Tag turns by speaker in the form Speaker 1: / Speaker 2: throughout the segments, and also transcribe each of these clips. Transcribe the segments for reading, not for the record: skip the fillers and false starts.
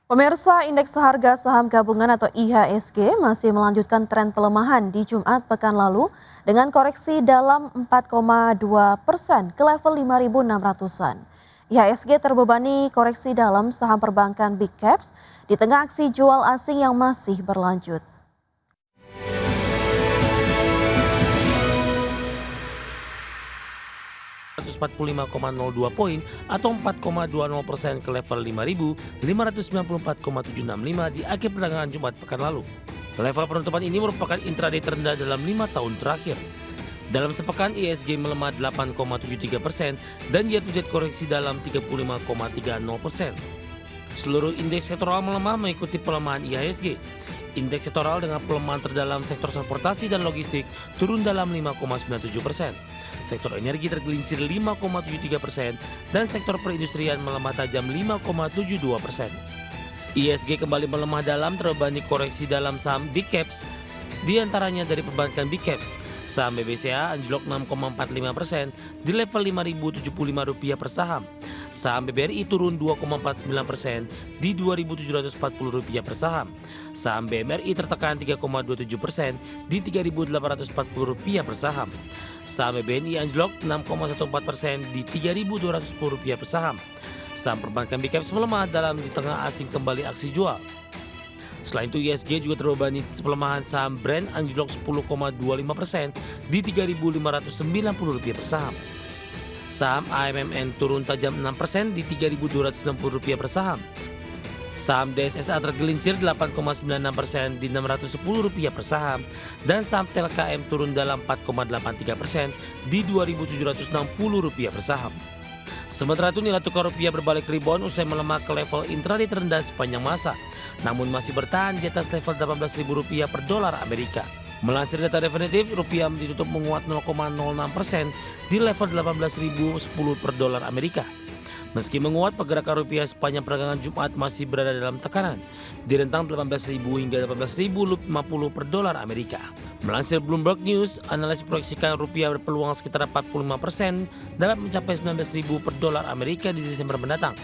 Speaker 1: Pemirsa, indeks harga saham gabungan atau IHSG masih melanjutkan tren pelemahan di Jumat pekan lalu dengan koreksi dalam 4,2% ke level 5.600-an. IHSG terbebani koreksi dalam saham perbankan Big Caps di tengah aksi jual asing yang masih berlanjut.
Speaker 2: 145,02 poin atau 4,20% ke level 5.594,765 di akhir perdagangan Jumat pekan lalu. Level penutupan ini merupakan intraday terendah dalam 5 tahun terakhir. Dalam sepekan, IHSG melemah 8,73% dan year to date koreksi dalam 35,30%. Seluruh indeks sektoral melemah mengikuti pelemahan IHSG. Indeks sektoral dengan pelemahan terdalam sektor transportasi dan logistik turun dalam 5,97%. Sektor energi tergelincir 5,73% dan sektor perindustrian melemah tajam 5,72%. IHSG kembali melemah dalam terbebani koreksi dalam saham Big Caps, diantaranya dari perbankan Big Caps. Saham BBCA anjlok 6,45% di level Rp5.075 per saham. Saham BBRI turun 2,49% di Rp2.740 per saham. Saham BMRI tertekan 3,27% di Rp3.840 per saham. Saham BBNI anjlok 6,14% di Rp3.210 per saham. Saham perbankan Big Caps melemah dalam di tengah asing kembali aksi jual. Selain itu, IHSG juga terbebani pelemahan saham Brand anjlok 10,25% di Rp3.590 per saham. Saham AMMN turun tajam 6% di Rp3.260 per saham. Saham DSSA tergelincir 8,96% di Rp610 per saham dan saham TLKM turun dalam 4,83% di Rp2.760 per saham. Sementara itu nilai tukar rupiah berbalik rebound usai melemah ke level intraday terendah sepanjang masa, namun masih bertahan di atas level Rp18.000 per dolar Amerika. Melansir data definitif, rupiah ditutup menguat 0,06% di level Rp18.010 per dolar Amerika. Meski menguat, pergerakan rupiah sepanjang perdagangan Jumat masih berada dalam tekanan di rentang 18.000 hingga 18.050 per dolar Amerika. Melansir Bloomberg News, analis proyeksikan rupiah berpeluang sekitar 45% dapat mencapai 19.000 per dolar Amerika di Desember mendatang.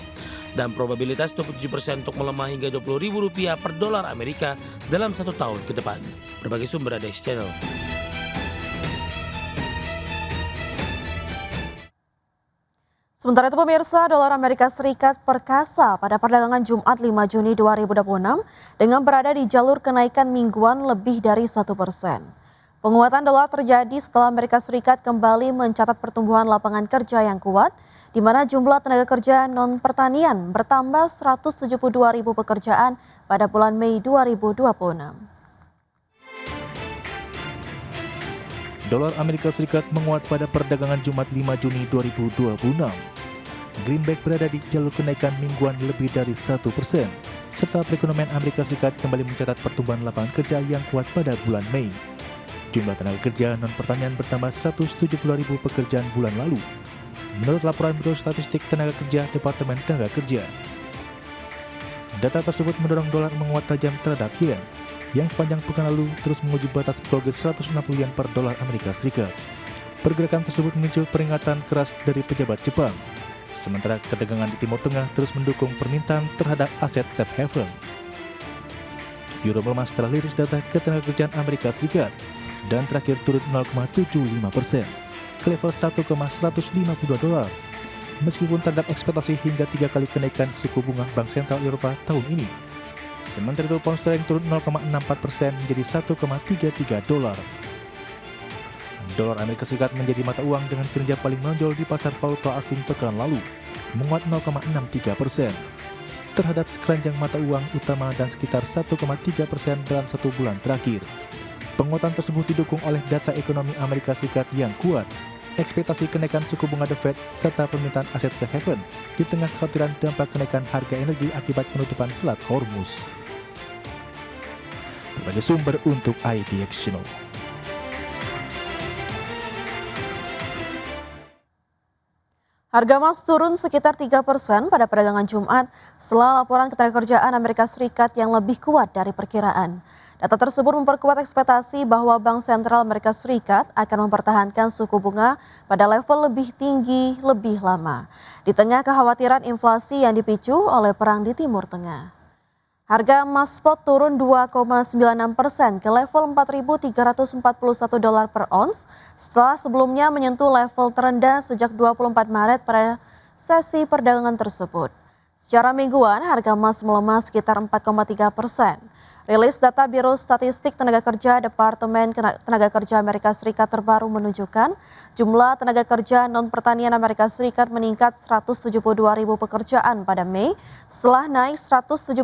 Speaker 2: Dan probabilitas 27% untuk melemah hingga Rp20.000 per dolar Amerika dalam 1 tahun ke depan. Berbagai sumber ada di channel.
Speaker 1: Sementara itu pemirsa, dolar Amerika Serikat perkasa pada perdagangan Jumat 5 Juni 2026 dengan berada di jalur kenaikan mingguan lebih dari 1%. Penguatan dolar terjadi setelah Amerika Serikat kembali mencatat pertumbuhan lapangan kerja yang kuat, di mana jumlah tenaga kerja non-pertanian bertambah 172.000 pekerjaan pada bulan Mei 2026.
Speaker 3: Dolar Amerika Serikat menguat pada perdagangan Jumat 5 Juni 2026. Greenback berada di jalur kenaikan mingguan lebih dari 1%, serta perekonomian Amerika Serikat kembali mencatat pertumbuhan lapangan kerja yang kuat pada bulan Mei. Jumlah tenaga kerja non-pertanian bertambah 170.000 pekerjaan bulan lalu, menurut laporan Biro Statistik Tenaga Kerja Departemen Tenaga Kerja. Data tersebut mendorong dolar menguat tajam terhadap yen, yang sepanjang pekan lalu terus menguji batas psikologis 160 yen per dolar Amerika Serikat. Pergerakan tersebut memicu peringatan keras dari pejabat Jepang, sementara ketegangan di Timur Tengah terus mendukung permintaan terhadap aset safe haven. Euro melemah setelah rilis data ketenagakerjaan Amerika Serikat dan terakhir turun 0,75% ke level 1,152 dolar, meskipun terhadap ekspektasi hingga 3 kali kenaikan suku bunga Bank Sentral Eropa tahun ini. Sementara itu pound sterling turun 0,64% menjadi 1,33 dolar. Dolar Amerika Serikat menjadi mata uang dengan kinerja paling menonjol di pasar valuta asing pekan lalu, menguat 0,63% terhadap sekeranjang mata uang utama dan sekitar 1,3% dalam 1 bulan terakhir. Penguatan tersebut didukung oleh data ekonomi Amerika Serikat yang kuat, ekspektasi kenaikan suku bunga The Fed, serta permintaan aset safe haven di tengah kekhawatiran dampak kenaikan harga energi akibat penutupan Selat Hormuz. Berbagai sumber untuk IDX Channel.
Speaker 1: Harga emas turun sekitar 3% pada perdagangan Jumat setelah laporan ketenagakerjaan Amerika Serikat yang lebih kuat dari perkiraan. Data tersebut memperkuat ekspektasi bahwa Bank Sentral Amerika Serikat akan mempertahankan suku bunga pada level lebih tinggi lebih lama, di tengah kekhawatiran inflasi yang dipicu oleh perang di Timur Tengah. Harga emas spot turun 2,96% ke level 4.341 dolar per ons setelah sebelumnya menyentuh level terendah sejak 24 Maret pada sesi perdagangan tersebut. Secara mingguan, harga emas melemah sekitar 4,3%. Rilis data Biro Statistik Tenaga Kerja Departemen Tenaga Kerja Amerika Serikat terbaru menunjukkan jumlah tenaga kerja non-pertanian Amerika Serikat meningkat 172.000 pekerjaan pada Mei setelah naik 179.000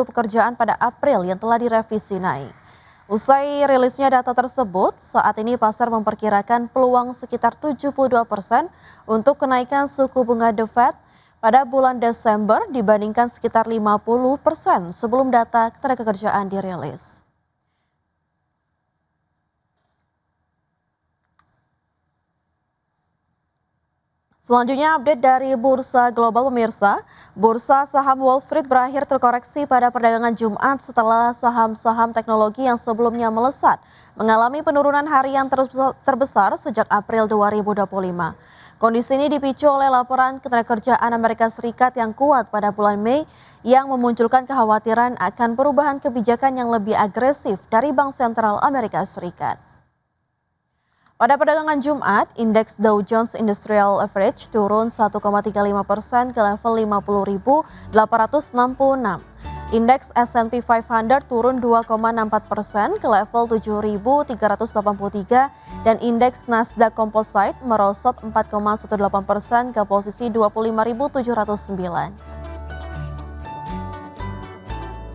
Speaker 1: pekerjaan pada April yang telah direvisi naik. Usai rilisnya data tersebut, saat ini pasar memperkirakan peluang sekitar 72% untuk kenaikan suku bunga The Fed pada bulan Desember dibandingkan sekitar 50% sebelum data ketenagakerjaan dirilis. Selanjutnya update dari Bursa Global pemirsa. Bursa saham Wall Street berakhir terkoreksi pada perdagangan Jumat setelah saham-saham teknologi yang sebelumnya melesat mengalami penurunan harian terbesar sejak April 2025. Kondisi ini dipicu oleh laporan ketenagakerjaan Amerika Serikat yang kuat pada bulan Mei yang memunculkan kekhawatiran akan perubahan kebijakan yang lebih agresif dari Bank Sentral Amerika Serikat. Pada perdagangan Jumat, indeks Dow Jones Industrial Average turun 1,35% ke level 50.866. Indeks S&P 500 turun 2,64% ke level 7.383 dan indeks Nasdaq Composite merosot 4,18% ke posisi 25.709.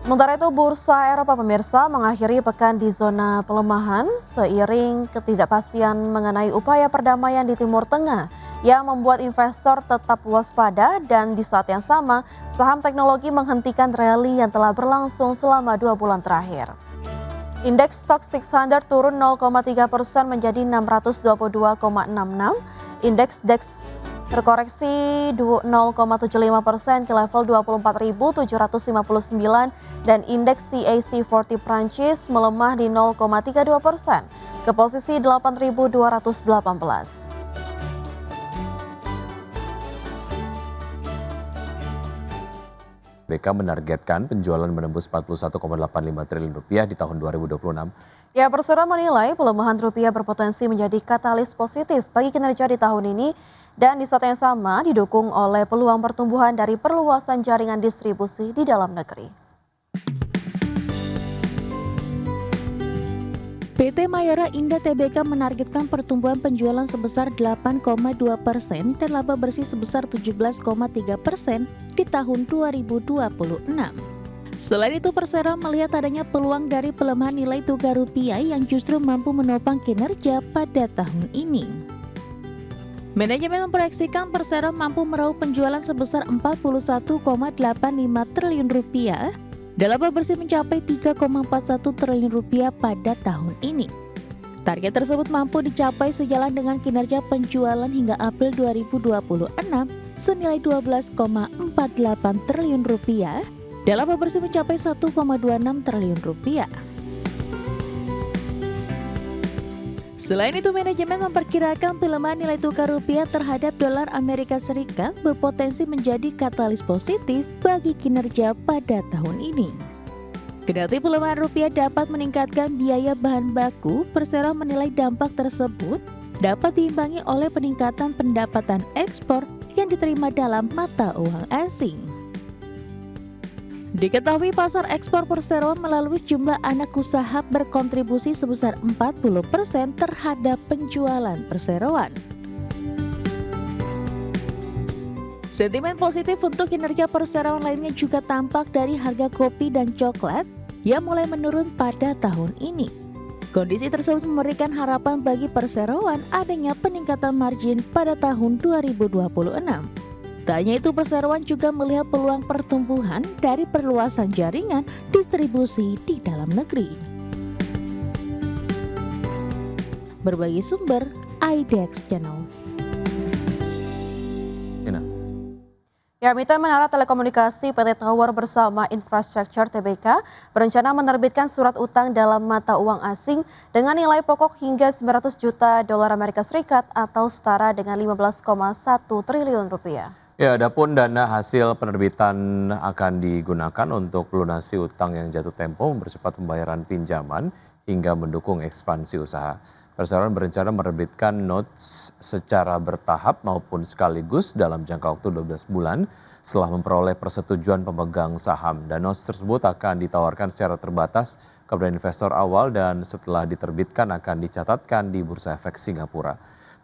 Speaker 1: Sementara itu, bursa Eropa pemirsa mengakhiri pekan di zona pelemahan seiring ketidakpastian mengenai upaya perdamaian di Timur Tengah yang membuat investor tetap waspada dan di saat yang sama saham teknologi menghentikan rally yang telah berlangsung selama 2 bulan terakhir. Indeks Stoxx 600 turun 0,3% menjadi 622,66. Indeks DAX terkoreksi 0,75% ke level 24.759 dan indeks CAC 40 Prancis melemah di 0,32% ke posisi 8.218.
Speaker 4: BK menargetkan penjualan menembus 41,85 triliun rupiah di tahun 2026.
Speaker 1: Ya, Persero menilai pelemahan rupiah berpotensi menjadi katalis positif bagi kinerja di tahun ini dan di saat yang sama didukung oleh peluang pertumbuhan dari perluasan jaringan distribusi di dalam negeri.
Speaker 5: PT Mayora Indah Tbk menargetkan pertumbuhan penjualan sebesar 8,2% dan laba bersih sebesar 17,3% di tahun 2026. Selain itu, Persero melihat adanya peluang dari pelemahan nilai tukar rupiah yang justru mampu menopang kinerja pada tahun ini. Manajemen memproyeksikan Persero mampu meraup penjualan sebesar 41,85 triliun rupiah dan laba bersih mencapai 3,41 triliun rupiah pada tahun ini. Target tersebut mampu dicapai sejalan dengan kinerja penjualan hingga April 2026 senilai 12,48 triliun rupiah dan laba bersih mencapai 1,26 triliun rupiah. Selain itu, manajemen memperkirakan pelemahan nilai tukar rupiah terhadap dolar Amerika Serikat berpotensi menjadi katalis positif bagi kinerja pada tahun ini. Kendati pelemahan rupiah dapat meningkatkan biaya bahan baku, Persero menilai dampak tersebut dapat diimbangi oleh peningkatan pendapatan ekspor yang diterima dalam mata uang asing. Diketahui pasar ekspor Persero melalui sejumlah anak usaha berkontribusi sebesar 40% terhadap penjualan perseroan. Sentimen positif untuk kinerja perseroan lainnya juga tampak dari harga kopi dan coklat yang mulai menurun pada tahun ini. Kondisi tersebut memberikan harapan bagi perseroan adanya peningkatan margin pada tahun 2026. Tak hanya itu, perseroan juga melihat peluang pertumbuhan dari perluasan jaringan distribusi di dalam negeri. Berbagai sumber, IDX Channel.
Speaker 1: Ya, Mitra Menara Telekomunikasi PT Tower bersama Infrastructure Tbk berencana menerbitkan surat utang dalam mata uang asing dengan nilai pokok hingga 900 juta dolar Amerika Serikat atau setara dengan 15,1 triliun rupiah.
Speaker 4: Ya, adapun dana hasil penerbitan akan digunakan untuk lunasi utang yang jatuh tempo, mempercepat pembayaran pinjaman, hingga mendukung ekspansi usaha. Perseroan berencana menerbitkan notes secara bertahap maupun sekaligus dalam jangka waktu 12 bulan setelah memperoleh persetujuan pemegang saham. Dan notes tersebut akan ditawarkan secara terbatas kepada investor awal dan setelah diterbitkan akan dicatatkan di Bursa Efek Singapura.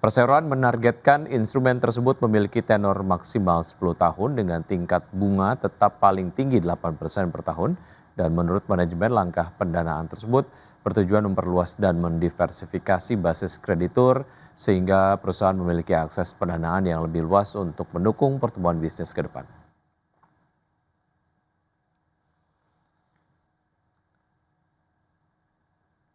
Speaker 4: Perseroan menargetkan instrumen tersebut memiliki tenor maksimal 10 tahun dengan tingkat bunga tetap paling tinggi 8% per tahun, dan menurut manajemen langkah pendanaan tersebut bertujuan memperluas dan mendiversifikasi basis kreditur sehingga perusahaan memiliki akses pendanaan yang lebih luas untuk mendukung pertumbuhan bisnis ke depan.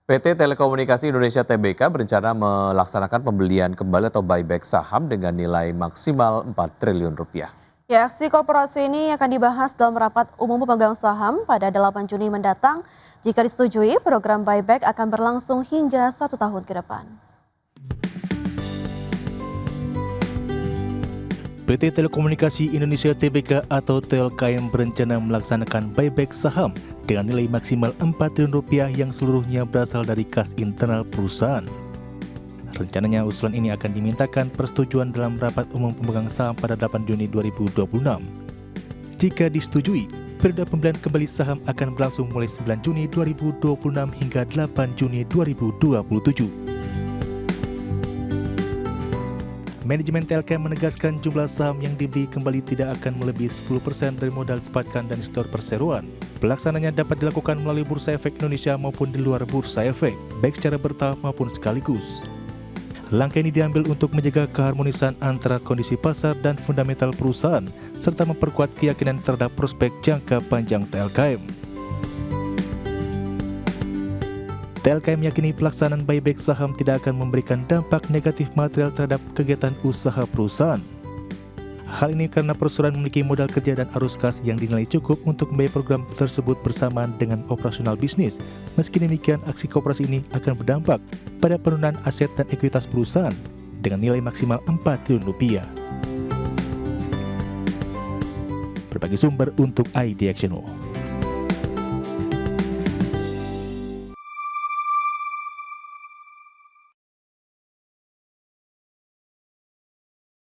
Speaker 4: PT Telekomunikasi Indonesia Tbk berencana melaksanakan pembelian kembali atau buyback saham dengan nilai maksimal 4 triliun rupiah.
Speaker 1: Ya, aksi korporasi ini akan dibahas dalam rapat umum pemegang saham pada 8 Juni mendatang. Jika disetujui, program buyback akan berlangsung hingga 1 tahun ke depan.
Speaker 3: PT Telekomunikasi Indonesia Tbk atau TLKM berencana melaksanakan buyback saham dengan nilai maksimal 4 triliun rupiah yang seluruhnya berasal dari kas internal perusahaan. Rencananya usulan ini akan dimintakan persetujuan dalam rapat umum pemegang saham pada 8 Juni 2026. Jika disetujui, periode pembelian kembali saham akan berlangsung mulai 9 Juni 2026 hingga 8 Juni 2027. Manajemen TLKM menegaskan jumlah saham yang dibeli kembali tidak akan melebihi 10% dari modal didapatkan dan store perseroan. Pelaksananya dapat dilakukan melalui Bursa Efek Indonesia maupun di luar Bursa Efek, baik secara bertahap maupun sekaligus. Langkah ini diambil untuk menjaga keharmonisan antara kondisi pasar dan fundamental perusahaan, serta memperkuat keyakinan terhadap prospek jangka panjang TLKM. TLKM yakini pelaksanaan buyback saham tidak akan memberikan dampak negatif material terhadap kegiatan usaha perusahaan. Hal ini karena perusahaan memiliki modal kerja dan arus kas yang dinilai cukup untuk membiayai program tersebut bersamaan dengan operasional bisnis. Meski demikian, aksi koperasi ini akan berdampak pada penurunan aset dan ekuitas perusahaan dengan nilai maksimal 4 triliun rupiah. Berbagai sumber untuk ID Action.